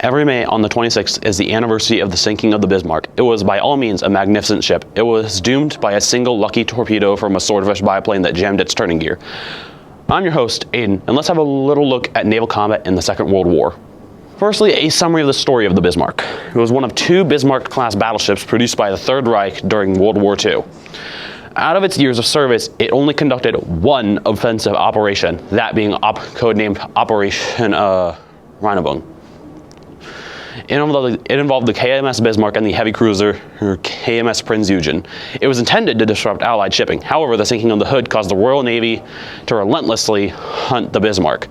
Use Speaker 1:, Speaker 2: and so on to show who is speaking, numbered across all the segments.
Speaker 1: Every May on the 26th is the anniversary of the sinking of the Bismarck. It was by all means a magnificent ship. It was doomed by a single lucky torpedo from a swordfish biplane that jammed its turning gear. I'm your host, Aiden, and let's have a little look at naval combat in the Second World War. Firstly, a summary of the story of the Bismarck. It was one of two Bismarck-class battleships produced by the Third Reich during World War II. Out of its years of service, it only conducted one offensive operation, that being codenamed Operation Rheinübung. It involved the KMS Bismarck and the heavy cruiser KMS Prinz Eugen. It was intended to disrupt Allied shipping. However, the sinking of the Hood caused the Royal Navy to relentlessly hunt the Bismarck.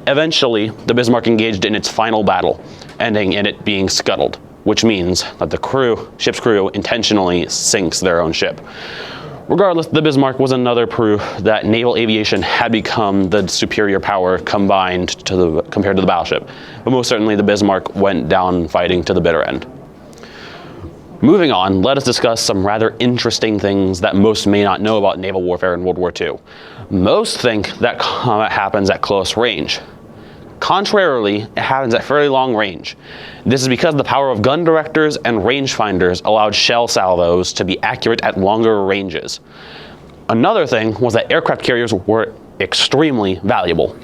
Speaker 1: Eventually, the Bismarck engaged in its final battle, ending in it being scuttled, which means that the ship's crew intentionally sinks their own ship. Regardless, the Bismarck was another proof that naval aviation had become the superior power compared to the battleship. But most certainly, the Bismarck went down fighting to the bitter end. Moving on, let us discuss some rather interesting things that most may not know about naval warfare in World War II. Most think that combat happens at close range. Contrarily, it happens at fairly long range. This is because the power of gun directors and rangefinders allowed shell salvos to be accurate at longer ranges. Another thing was that aircraft carriers were extremely valuable.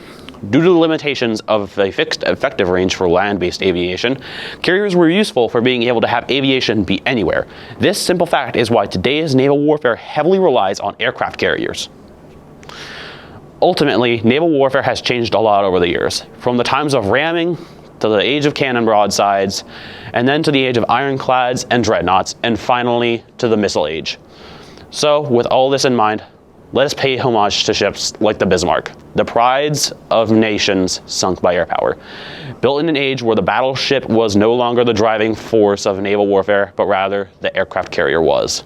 Speaker 1: Due to the limitations of a fixed effective range for land-based aviation, carriers were useful for being able to have aviation be anywhere. This simple fact is why today's naval warfare heavily relies on aircraft carriers. Ultimately, naval warfare has changed a lot over the years, from the times of ramming to the age of cannon broadsides, and then to the age of ironclads and dreadnoughts, and finally to the missile age. So, with all this in mind, let us pay homage to ships like the Bismarck, the prides of nations sunk by air power. Built in an age where the battleship was no longer the driving force of naval warfare, but rather the aircraft carrier was.